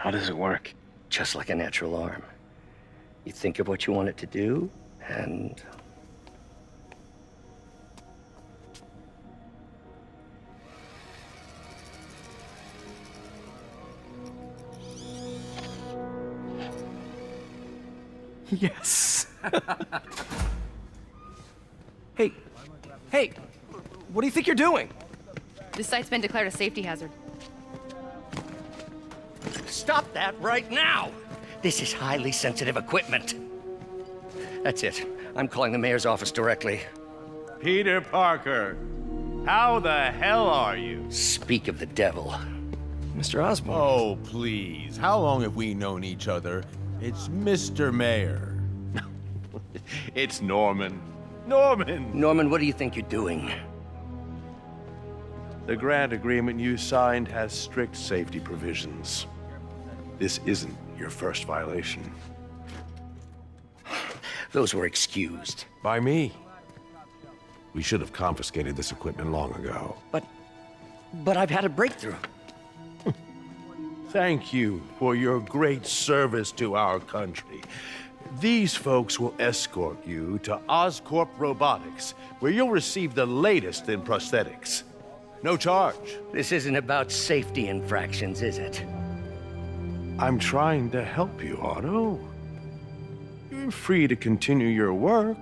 How does it work? Just like a natural arm. You think of what you want it to do, and... Yes. Hey, hey, what do you think you're doing? This site's been declared a safety hazard. Stop that right now! This is highly sensitive equipment. That's it. I'm calling the mayor's office directly. Peter Parker, how the hell are you? Speak of the devil. Mr. Osborn. Oh, please. How long have we known each other? It's Mr. Mayor. It's Norman. Norman! Norman, what do you think you're doing? The grant agreement you signed has strict safety provisions. This isn't your first violation. Those were excused. By me. We should have confiscated this equipment long ago. But I've had a breakthrough. Thank you for your great service to our country. These folks will escort you to Oscorp Robotics, where you'll receive the latest in prosthetics. No charge. This isn't about safety infractions, is it? I'm trying to help you, Otto. You're free to continue your work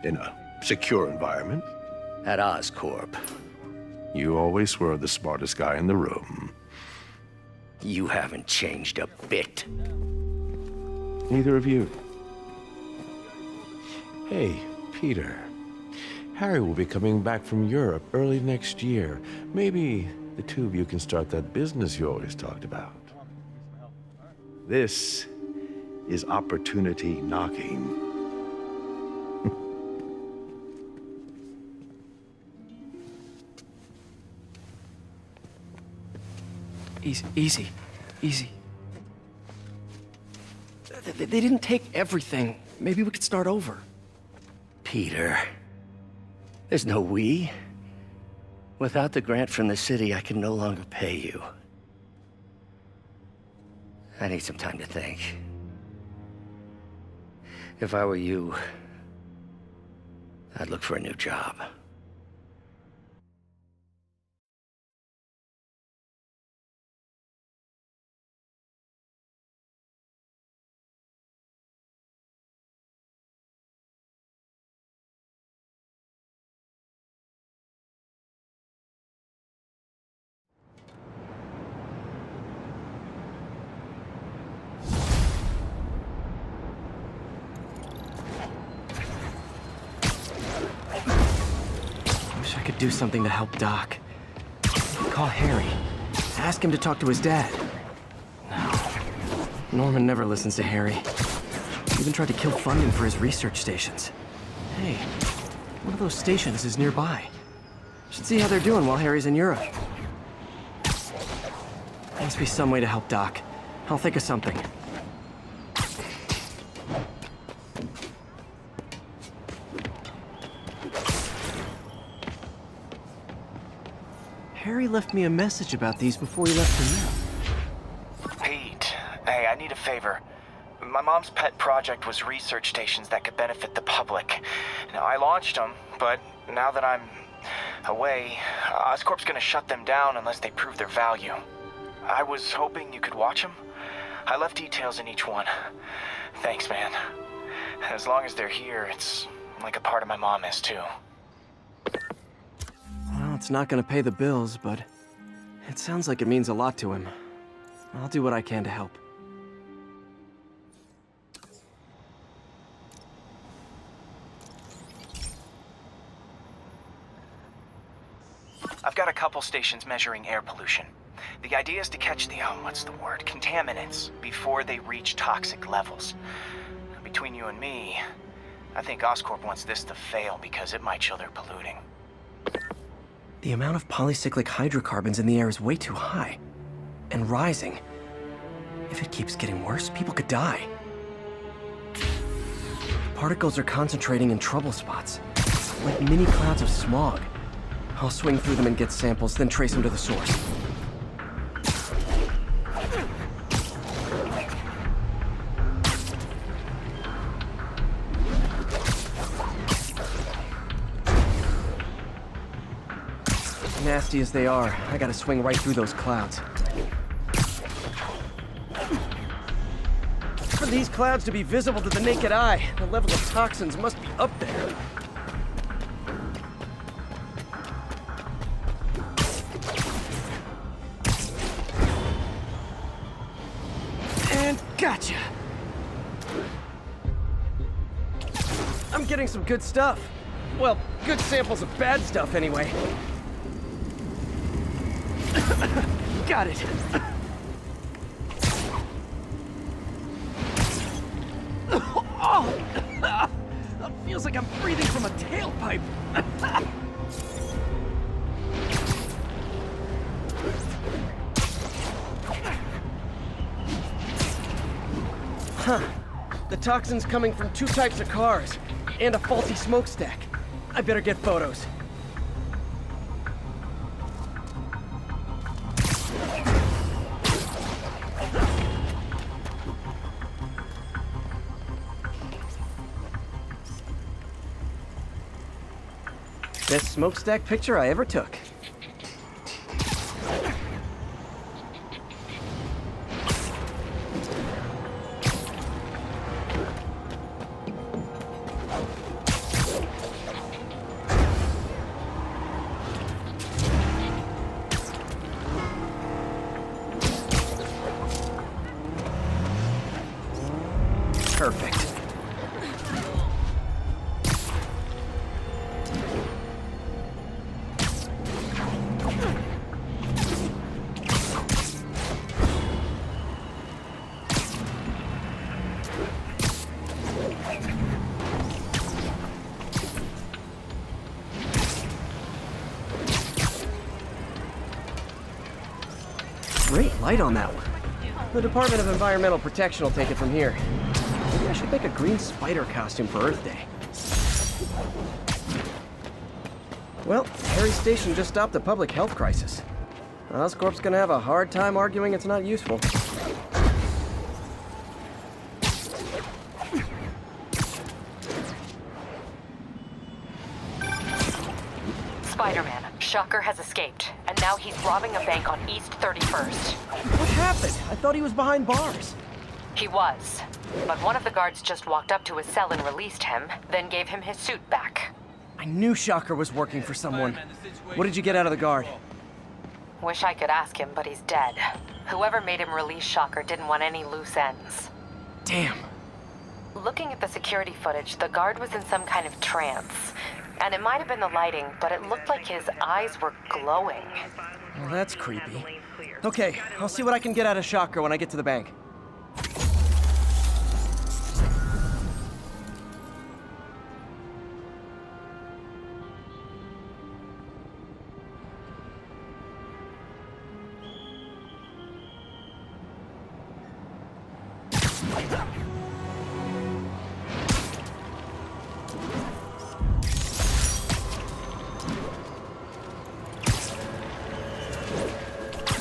in a secure environment. At Oscorp. You always were the smartest guy in the room. You haven't changed a bit. Neither of you. Hey, Peter. Harry will be coming back from Europe early next year. Maybe the two of you can start that business you always talked about. This is opportunity knocking. Easy. They didn't take everything. Maybe we could start over. Peter, there's no we. Without the grant from the city, I can no longer pay you. I need some time to think. If I were you, I'd look for a new job. Wish I could do something to help Doc. Call Harry. Ask him to talk to his dad. No. Norman never listens to Harry. Even tried to kill funding for his research stations. Hey, one of those stations is nearby. Should see how they're doing while Harry's in Europe. Must be some way to help Doc. I'll think of something. Harry left me a message about these before he left for now. Pete, hey, I need a favor. My mom's pet project was research stations that could benefit the public. Now, I launched them, but now that I'm away, Oscorp's gonna shut them down unless they prove their value. I was hoping you could watch them. I left details in each one. Thanks, man. As long as they're here, it's like a part of my mom is, too. Well, it's not gonna pay the bills, but it sounds like it means a lot to him. I'll do what I can to help. I've got a couple stations measuring air pollution. The idea is to catch the, contaminants before they reach toxic levels. Between you and me, I think Oscorp wants this to fail because it might show they're polluting. The amount of polycyclic hydrocarbons in the air is way too high. And rising. If it keeps getting worse, people could die. The particles are concentrating in trouble spots. Like mini clouds of smog. I'll swing through them and get samples, then trace them to the source. Nasty as they are, I gotta swing right through those clouds. For these clouds to be visible to the naked eye, the level of toxins must be up there. And gotcha! I'm getting some good stuff. Well, good samples of bad stuff, anyway. Got it. Oh! Feels like I'm breathing from a tailpipe. Huh. The toxin's coming from 2 types of cars, and a faulty smokestack. I better get photos. Best smokestack picture I ever took. Perfect. Great light on that one. The Department of Environmental Protection will take it from here. Maybe I should make a green spider costume for Earth Day. Well, Harry Station just stopped a public health crisis. Oscorp's gonna have a hard time arguing it's not useful. Spider-Man, Shocker has escaped, and now he's robbing a bank on East 31st. What happened? I thought he was behind bars. He was, but one of the guards just walked up to his cell and released him, then gave him his suit back. I knew Shocker was working for someone. What did you get out of the guard? Wish I could ask him, but he's dead. Whoever made him release Shocker didn't want any loose ends. Damn. Looking at the security footage, the guard was in some kind of trance. And it might have been the lighting, but it looked like his eyes were glowing. Well, that's creepy. Okay, I'll see what I can get out of Shocker when I get to the bank.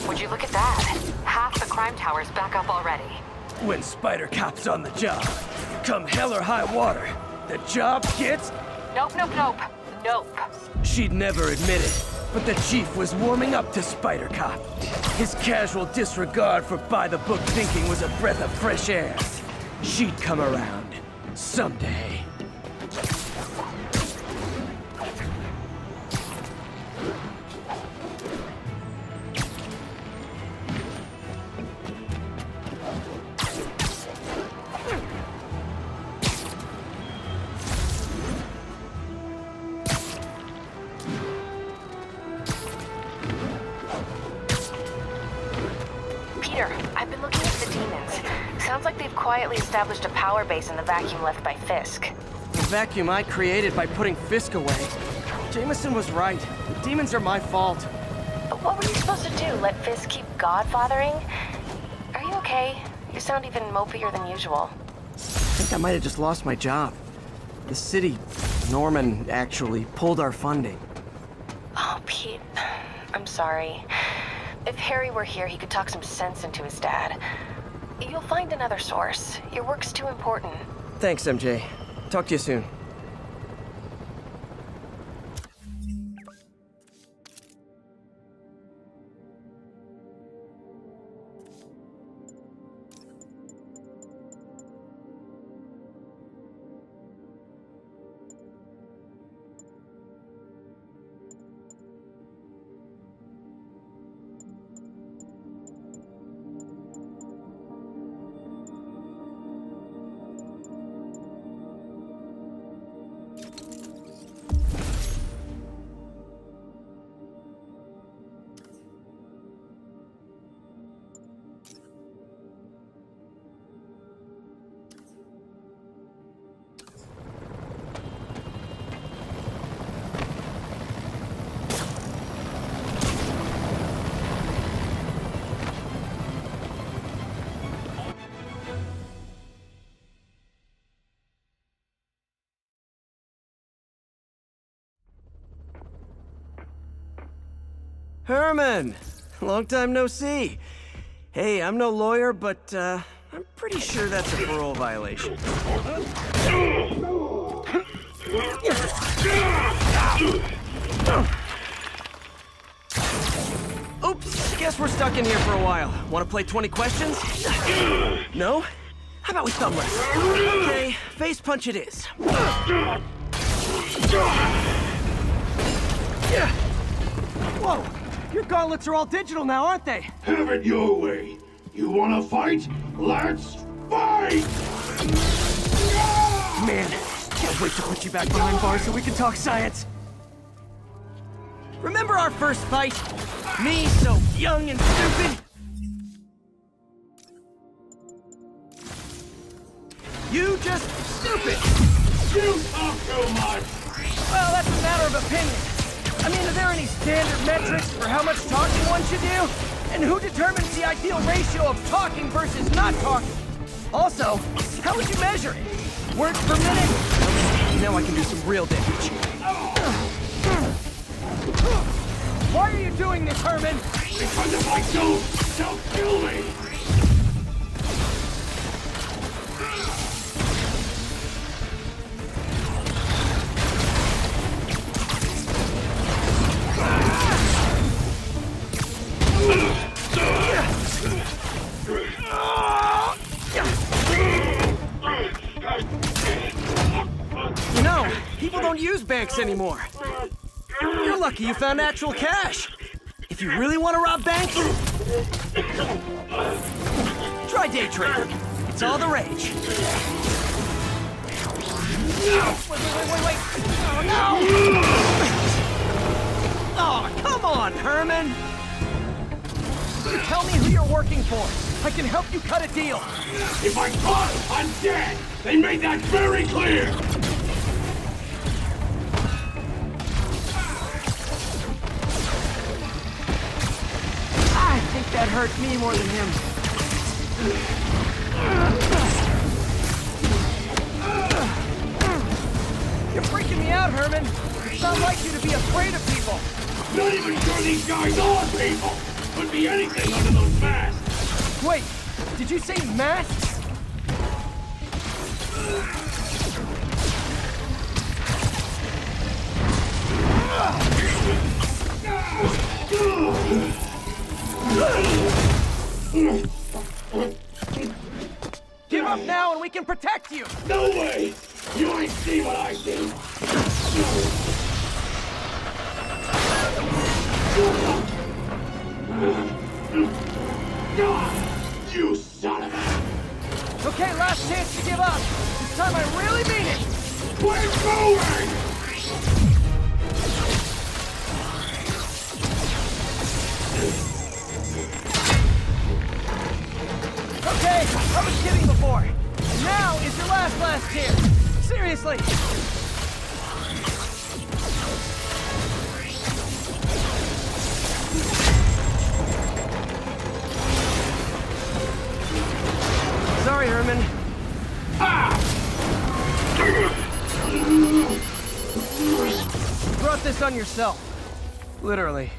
Would you look at that? Half the crime tower's back up already. When Spider Cop's on the job, come hell or high water, the job gets... Nope, nope, nope. Nope. She'd never admit it, but the chief was warming up to Spider Cop. His casual disregard for by-the-book thinking was a breath of fresh air. She'd come around. Someday. Peter, I've been looking at the demons. Sounds like they've quietly established a power base in the vacuum left by Fisk. The vacuum I created by putting Fisk away. Jameson was right. The demons are my fault. But what were you supposed to do? Let Fisk keep godfathering? Are you okay? You sound even mopier than usual. I think I might have just lost my job. The city, Norman, actually pulled our funding. Oh, Pete. I'm sorry. If Harry were here, he could talk some sense into his dad. You'll find another source. Your work's too important. Thanks, MJ. Talk to you soon. Herman! Long time no see. Hey, I'm no lawyer, but I'm pretty sure that's a parole violation. Oops, guess we're stuck in here for a while. Want to play 20 questions? No? How about we thumb wrestle? Okay, face punch it is. Whoa! Your gauntlets are all digital now, aren't they? Have it your way. You wanna fight? Let's fight! Man, can't wait to put you back behind bars so we can talk science. Remember our first fight? Me, so young and stupid? You just stupid! You talk too much! Well, that's a matter of opinion. I mean, are there any standard metrics for how much talking one should do? And who determines the ideal ratio of talking versus not talking? Also, how would you measure it? Words per minute? Now I can do some real damage. Why are you doing this, Herman? Because if I don't, they'll kill me! You know, people don't use banks anymore. You're lucky you found actual cash. If you really want to rob banks, try day trading. It's all the rage. Wait. Oh, no! Oh, come on, Herman! You tell me who you're working for. I can help you cut a deal. If I caught, I'm dead! They made that very clear! I think that hurt me more than him. You're freaking me out, Herman. It's not like you to be afraid of people. Not even sure these guys are people! Could be anything under those masks! Wait, did you say masks? Give up now and we can protect you! No way! You ain't see what I see! You son of a... Okay, last chance to give up. This time I really mean it! We're going! Okay, I was kidding before. Now is your last chance. Seriously. Sorry, Herman. You brought this on yourself. Literally.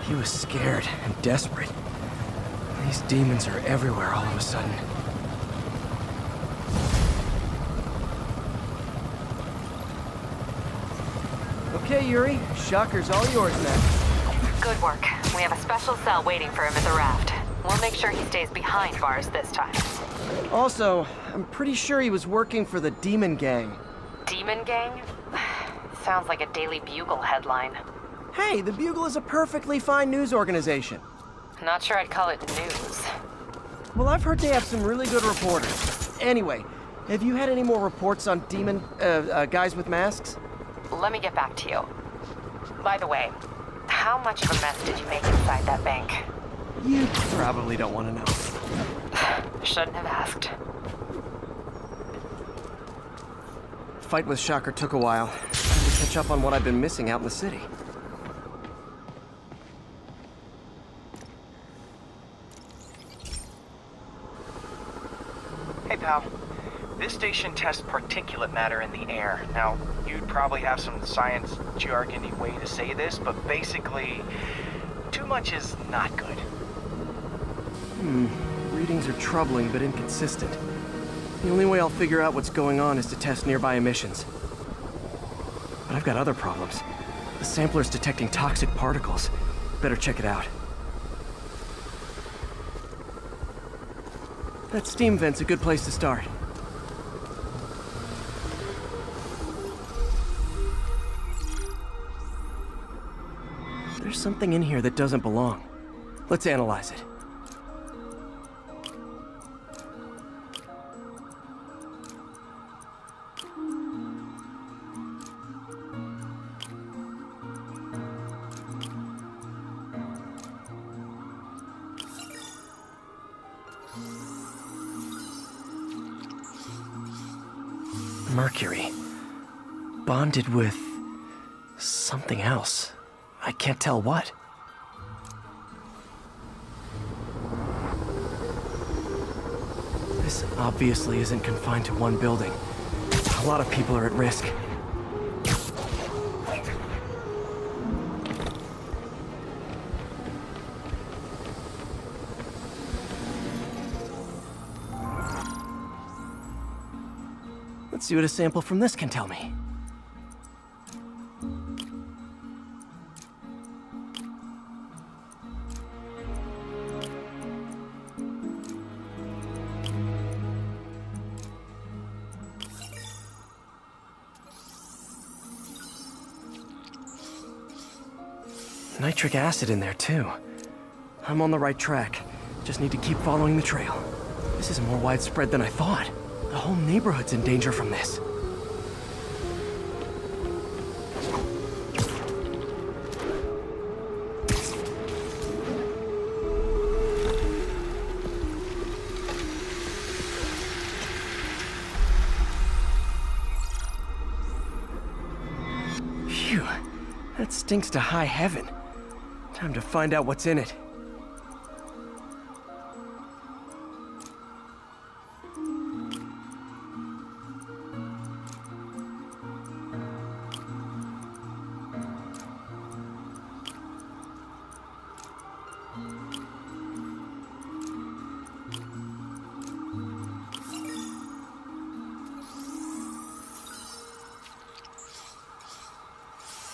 He was scared and desperate. These demons are everywhere all of a sudden. Okay, Yuri. Shocker's all yours now. Good work. We have a special cell waiting for him at the raft. We'll make sure he stays behind bars this time. Also, I'm pretty sure he was working for the Demon Gang. Demon Gang? Sounds like a Daily Bugle headline. Hey, the Bugle is a perfectly fine news organization. Not sure I'd call it news. Well, I've heard they have some really good reporters. Anyway, have you had any more reports on demon, guys with masks? Let me get back to you. By the way, how much of a mess did you make inside that bank? You probably don't want to know. Shouldn't have asked. fight with Shocker took a while. Time to catch up on what I've been missing out in the city. Hey, pal. This station tests particulate matter in the air. Now, you'd probably have some science jargony way to say this, but basically, too much is not good. Readings are troubling but inconsistent. The only way I'll figure out what's going on is to test nearby emissions. But I've got other problems. The sampler's detecting toxic particles. Better check it out. That steam vent's a good place to start. There's something in here that doesn't belong. Let's analyze it. Mercury. Bonded with something else. I can't tell what. This obviously isn't confined to one building. A lot of people are at risk. Let's see what a sample from this can tell me. Nitric acid in there, too. I'm on the right track. Just need to keep following the trail. This is more widespread than I thought. The whole neighborhood's in danger from this. Phew, that stinks to high heaven. Time to find out what's in it.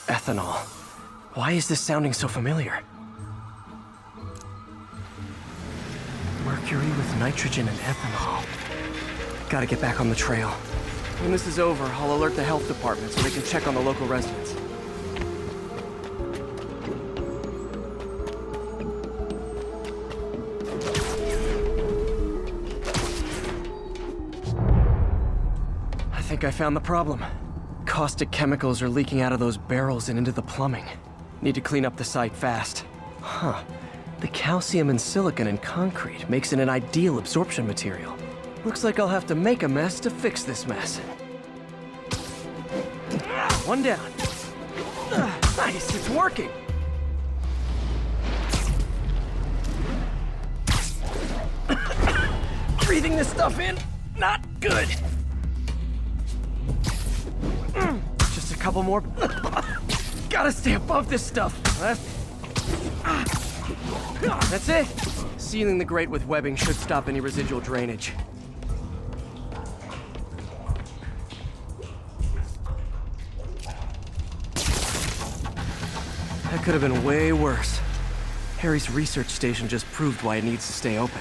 Ethanol. Why is this sounding so familiar? Mercury with nitrogen and ethanol. Gotta get back on the trail. When this is over, I'll alert the health department so they can check on the local residents. I think I found the problem. Caustic chemicals are leaking out of those barrels and into the plumbing. Need to clean up the site fast. Huh. The calcium and silicon in concrete makes it an ideal absorption material. Looks like I'll have to make a mess to fix this mess. One down. Nice, it's working! Breathing this stuff in, not good. Just a couple more. Gotta stay above this stuff. That's it. Sealing the grate with webbing should stop any residual drainage. That could have been way worse. Harry's research station just proved why it needs to stay open.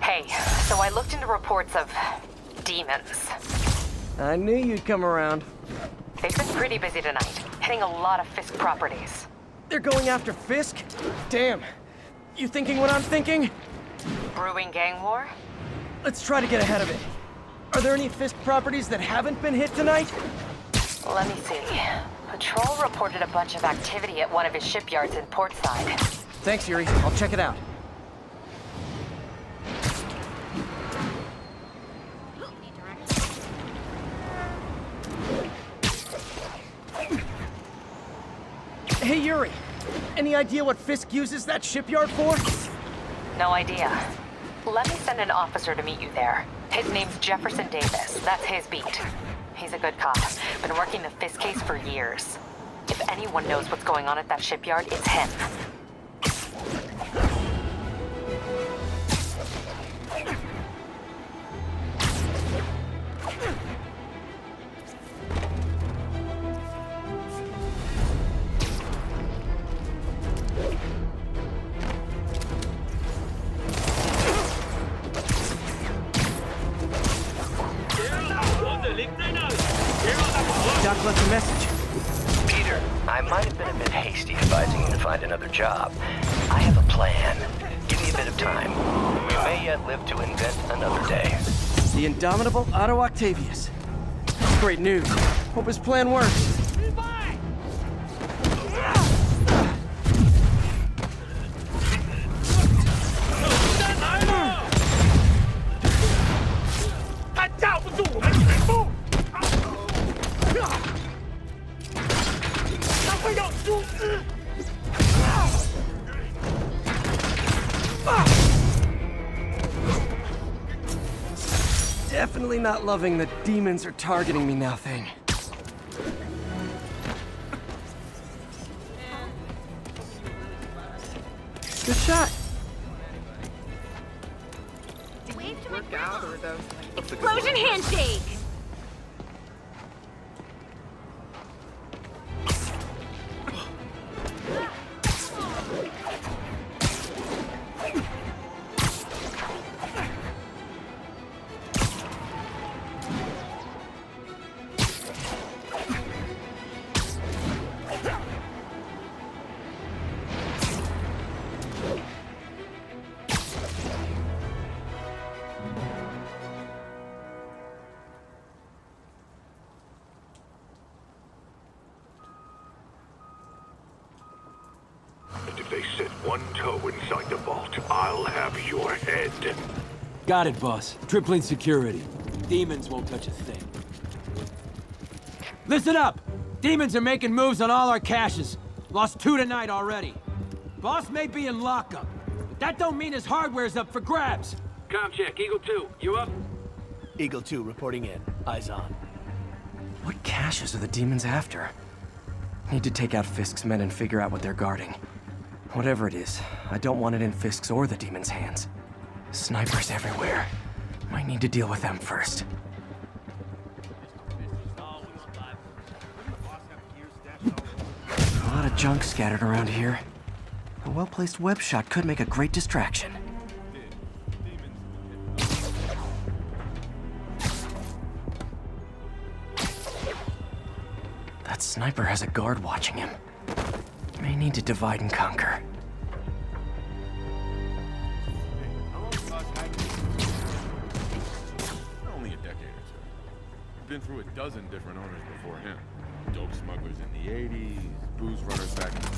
Hey, so I looked into reports of demons. I knew you'd come around. They've been pretty busy tonight, hitting a lot of Fisk properties. They're going after Fisk? Damn. You thinking what I'm thinking? Brewing gang war? Let's try to get ahead of it. Are there any Fisk properties that haven't been hit tonight? Let me see. Patrol reported a bunch of activity at one of his shipyards in Portside. Thanks, Yuri. I'll check it out. Hey, Yuri. Any idea what Fisk uses that shipyard for? No idea. Let me send an officer to meet you there. His name's Jefferson Davis. That's his beat. He's a good cop. Been working the Fisk case for years. If anyone knows what's going on at that shipyard, it's him. Doc left a message. Peter, I might have been a bit hasty advising you to find another job. I have a plan. Give me a bit of time. We may yet live to invent another day. The indomitable Otto Octavius. That's great news. Hope his plan works. Definitely not loving the demons are targeting me now thing. Good shot. Explosion handshake! And if they set one toe inside the vault, I'll have your head. Got it, boss. Tripling security. Demons won't touch a thing. Listen up! Demons are making moves on all our caches. Lost 2 tonight already. Boss may be in lockup, but that don't mean his hardware's up for grabs. Com check, Eagle 2, you up? Eagle 2 reporting in. Eyes on. What caches are the demons after? Need to take out Fisk's men and figure out what they're guarding. Whatever it is, I don't want it in Fisk's or the demons' hands. Snipers everywhere. Might need to deal with them first. A lot of junk scattered around here. A well-placed web shot could make a great distraction. That sniper has a guard watching him. May need to divide and conquer. Only a decade or two. Been through a dozen different owners before him. Dope smugglers in the 80s, booze runners back in the...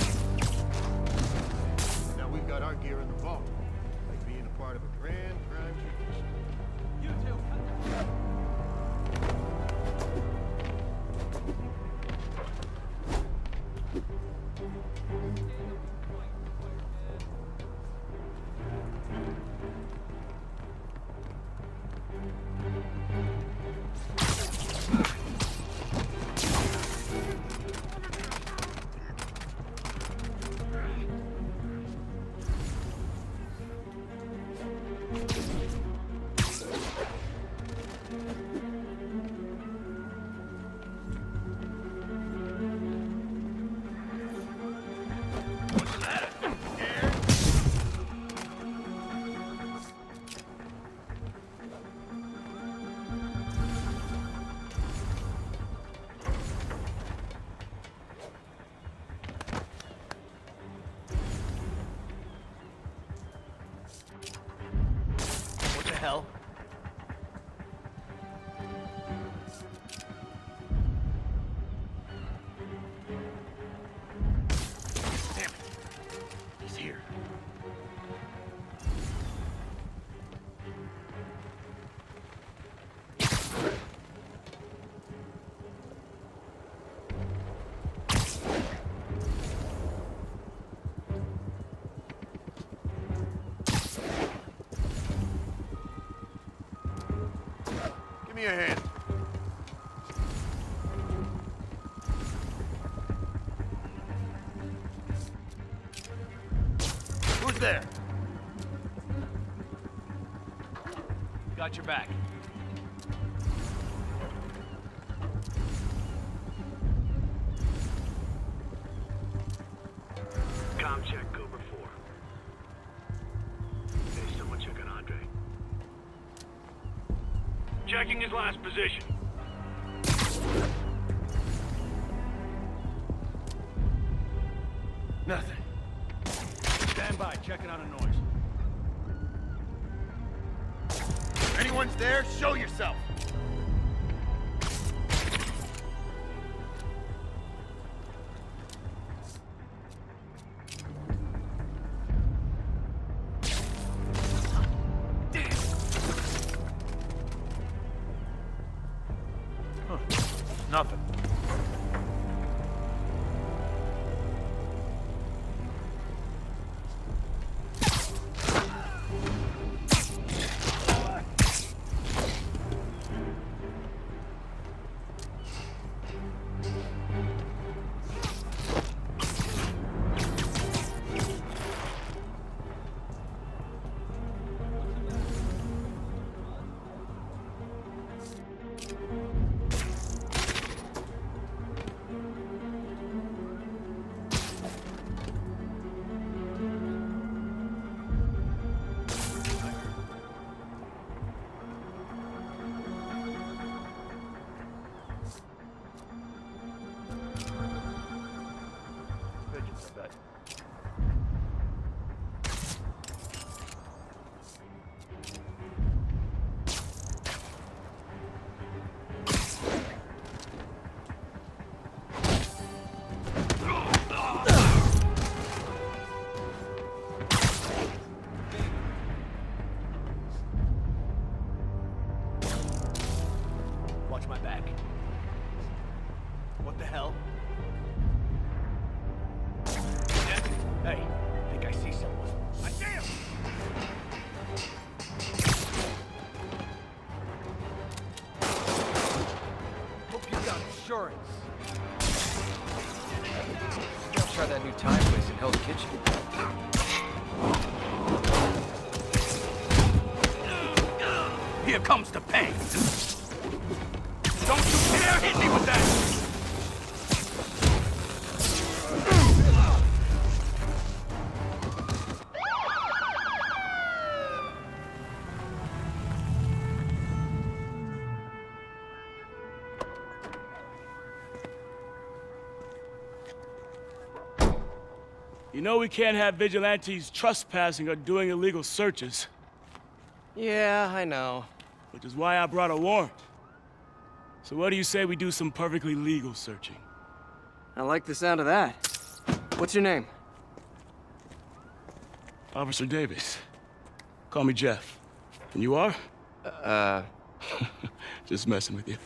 Now we've got our gear in the vault, like being a part of a grand crime sequence. You too. Hell. me a hand. Who's there? Got your back. Com check, Cobra 4. Hey, someone check on Andre. Checking his last position. Nothing. Stand by, checking on a noise. Anyone's there, show yourself. Nothing. Watch my back. What the hell? Hey, I think I see someone. I see him! Hope you got insurance. Gotta try that new Thai place in Hell's Kitchen. Here comes the pain. Don't you dare hit me with that! You know we can't have vigilantes trespassing or doing illegal searches. Yeah, I know. Which is why I brought a warrant. So what do you say we do some perfectly legal searching? I like the sound of that. What's your name? Officer Davis. Call me Jeff. And you are? Just messing with you.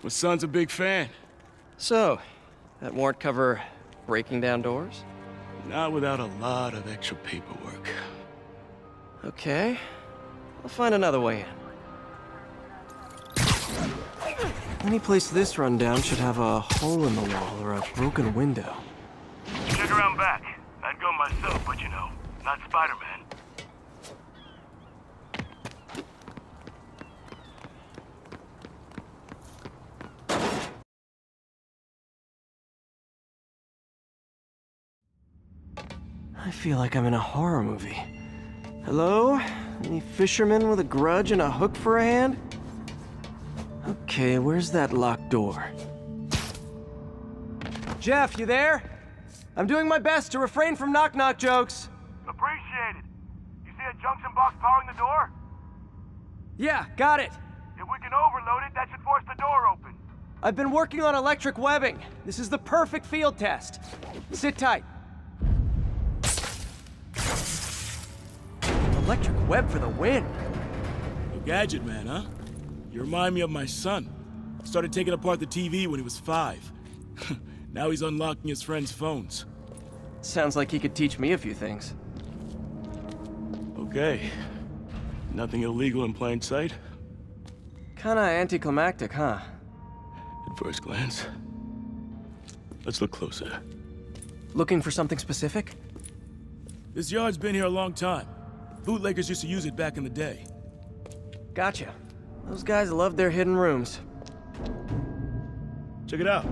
My son's a big fan. So, that warrant cover breaking down doors? Not without a lot of extra paperwork. Okay. I'll find another way in. Any place this rundown should have a hole in the wall or a broken window. Check around back. I'd go myself, but you know, not Spider-Man. I feel like I'm in a horror movie. Hello? Any fisherman with a grudge and a hook for a hand? Okay, where's that locked door? Jeff, you there? I'm doing my best to refrain from knock-knock jokes. Appreciate it. You see a junction box powering the door? Yeah, got it. If we can overload it, that should force the door open. I've been working on electric webbing. This is the perfect field test. Sit tight. Electric web for the win. A gadget man, huh? You remind me of my son. Started taking apart the TV when he was 5. Now he's unlocking his friends' phones. Sounds like he could teach me a few things. Okay. Nothing illegal in plain sight? Kinda anticlimactic, huh? At first glance. Let's look closer. Looking for something specific? This yard's been here a long time. Bootleggers used to use it back in the day. Gotcha. Those guys love their hidden rooms. Check it out.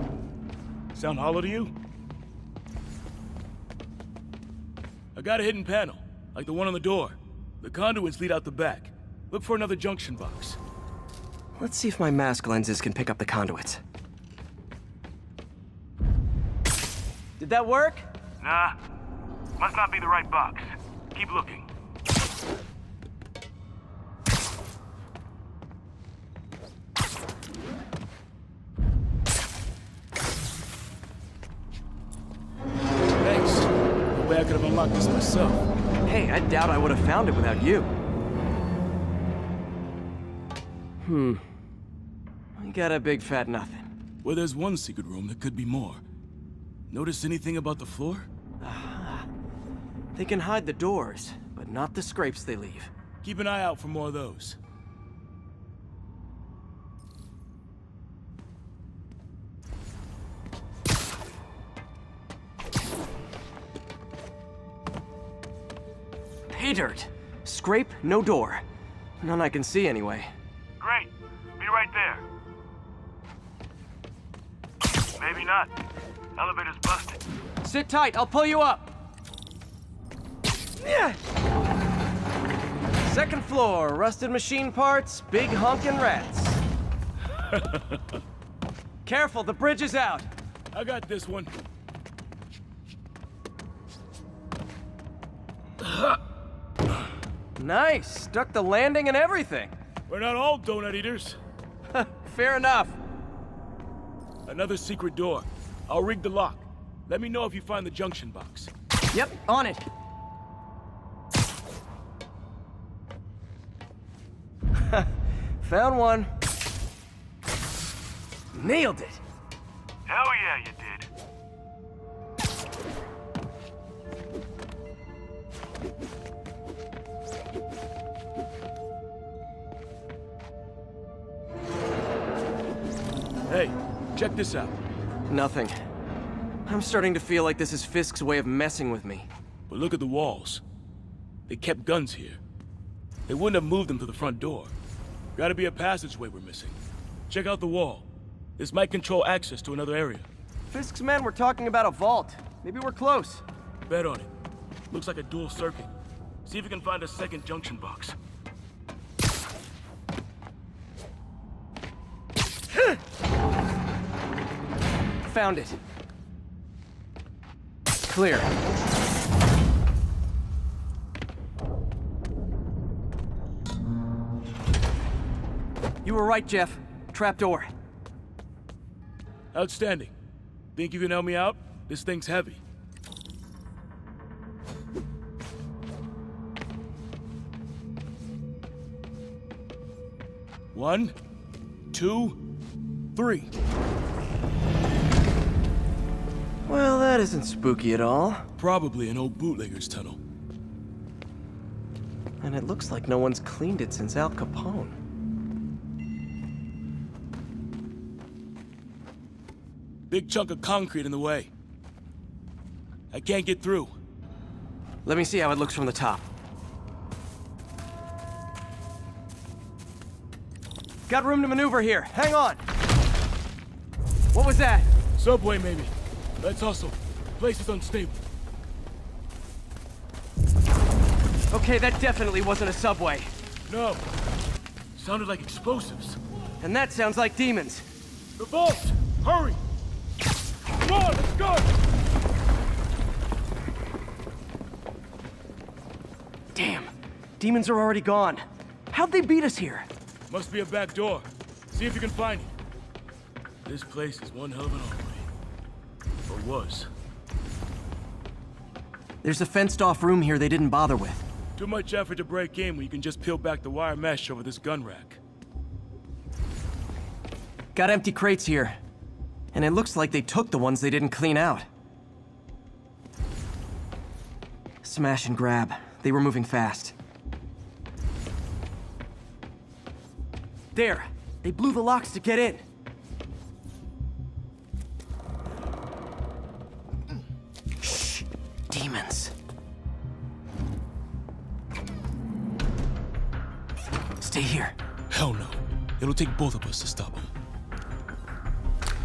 Sound hollow to you? I got a hidden panel, like the one on the door. The conduits lead out the back. Look for another junction box. Let's see if my mask lenses can pick up the conduits. Did that work? Nah. Must not be the right box. Keep looking. Thanks. No way I could have unlocked this myself. Hey, I doubt I would have found it without you. I got a big fat nothing. Well, there's one secret room that could be more. Notice anything about the floor? They can hide the doors, but not the scrapes they leave. Keep an eye out for more of those. Pay dirt. Scrape, no door. None I can see anyway. Great. Be right there. Maybe not. Elevator's busted. Sit tight, I'll pull you up. Yeah. Second floor, rusted machine parts, big honkin' rats. Careful, the bridge is out. I got this one. Nice, stuck the landing and everything. We're not all donut eaters. Fair enough. Another secret door. I'll rig the lock. Let me know if you find the junction box. Yep, on it. Found one. Nailed it. Hell yeah, you did. Hey, check this out. Nothing. I'm starting to feel like this is Fisk's way of messing with me. But look at the walls. They kept guns here. They wouldn't have moved them to the front door. Gotta be a passageway we're missing. Check out the wall. This might control access to another area. Fisk's men were talking about a vault. Maybe we're close. Bet on it. Looks like a dual circuit. See if you can find a second junction box. Found it. Clear. You were right, Jeff. Trapdoor. Outstanding. Think you can help me out? This thing's heavy. One, two, three. Well, that isn't spooky at all. Probably an old bootlegger's tunnel. And it looks like no one's cleaned it since Al Capone. Big chunk of concrete in the way. I can't get through. Let me see how it looks from the top. Got room to maneuver here. Hang on. What was that? Subway, maybe. Let's hustle. Place is unstable. Okay, that definitely wasn't a subway. No. Sounded like explosives. And that sounds like demons. The vault! Hurry! Come on, let's go! Damn. Demons are already gone. How'd they beat us here? Must be a back door. See if you can find it. This place is one hell of an armory. Or was. There's a fenced-off room here they didn't bother with. Too much effort to break in when you can just peel back the wire mesh over this gun rack. Got empty crates here. And it looks like they took the ones they didn't clean out. Smash and grab. They were moving fast. There! They blew the locks to get in. Shh! Demons. Stay here. Hell no. It'll take both of us to stop them.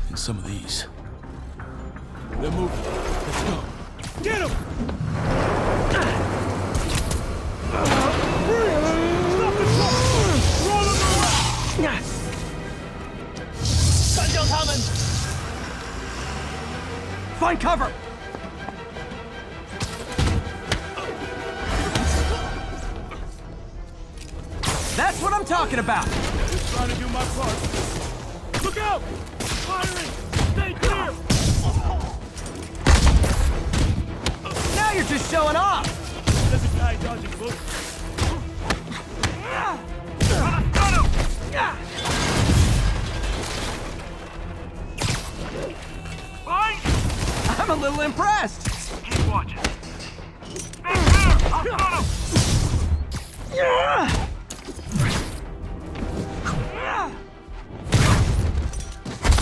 And some of these. They're moving. Let's go. Get him! Stop the truck! Roll him around! Find cover! That's what I'm talking about! Just trying to do my part. Look out! Firing! Stay clear! Now you're just showing off! There's a guy dodging bullets. I'm a little impressed! Keep watching. Stay clear! I'll got him!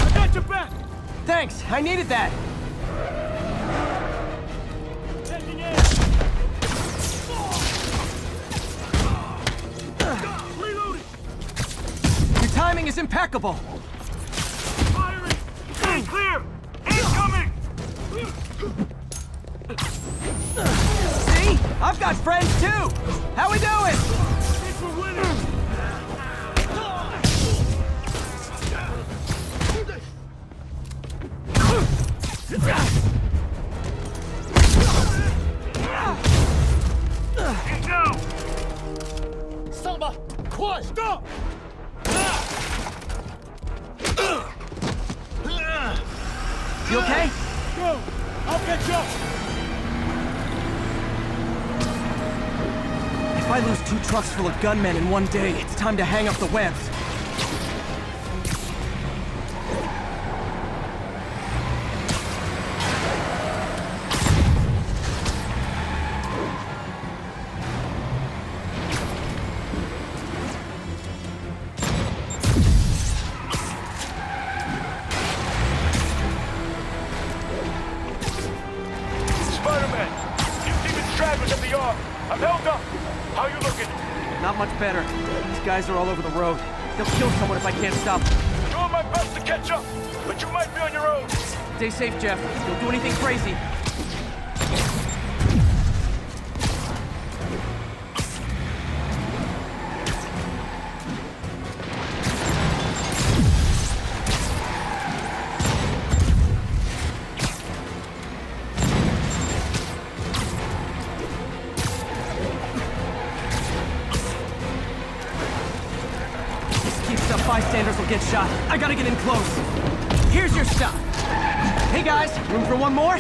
I got your back! Thanks, I needed that! Taking aim! Reloading! Your timing is impeccable! Firing! Stay clear! Incoming! See? I've got friends too! How we doing? Think we're winning! He's down! Salva! Quiet! Stop! You okay? Go! I'll catch up! If I lose 2 trucks full of gunmen in one day, it's time to hang up the webs. Spider-Man! These demons trapped us at the yard. I'm held up. How you looking? Not much better. These guys are all over the road. They'll kill someone if I can't stop them. Doing my best to catch up, but you might be on your own. Stay safe, Jeff. Don't do anything crazy. Bystanders will get shot. I gotta get in close. Here's your shot. Hey guys, room for one more?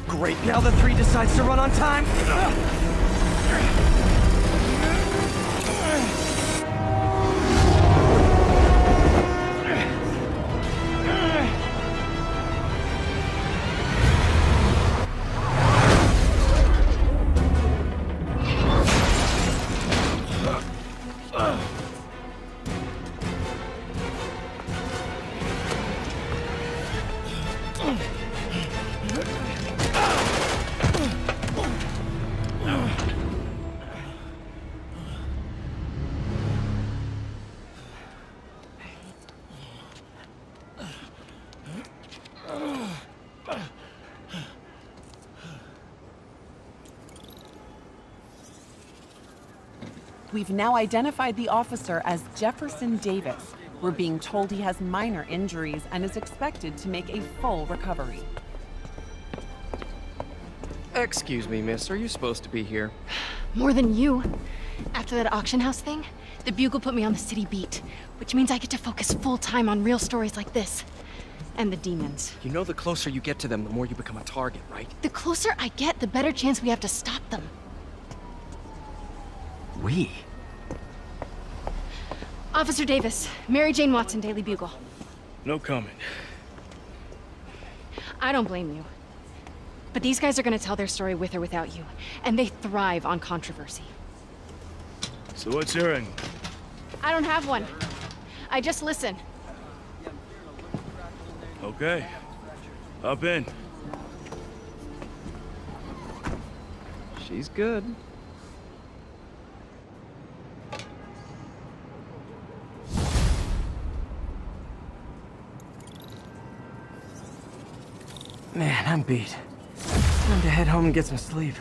Great, now the 3 decides to run on time. We've now identified the officer as Jefferson Davis. We're being told he has minor injuries and is expected to make a full recovery. Excuse me, miss. Are you supposed to be here? More than you. After that auction house thing, The Bugle put me on the city beat, which means I get to focus full-time on real stories like this. And the demons. You know the closer you get to them, the more you become a target, right? The closer I get, the better chance we have to stop them. We? Officer Davis, Mary Jane Watson, Daily Bugle. No comment. I don't blame you. But these guys are gonna tell their story with or without you, and they thrive on controversy. So what's your angle? I don't have one. I just listen. Okay. Up in. She's good. Man, I'm beat. Time to head home and get some sleep.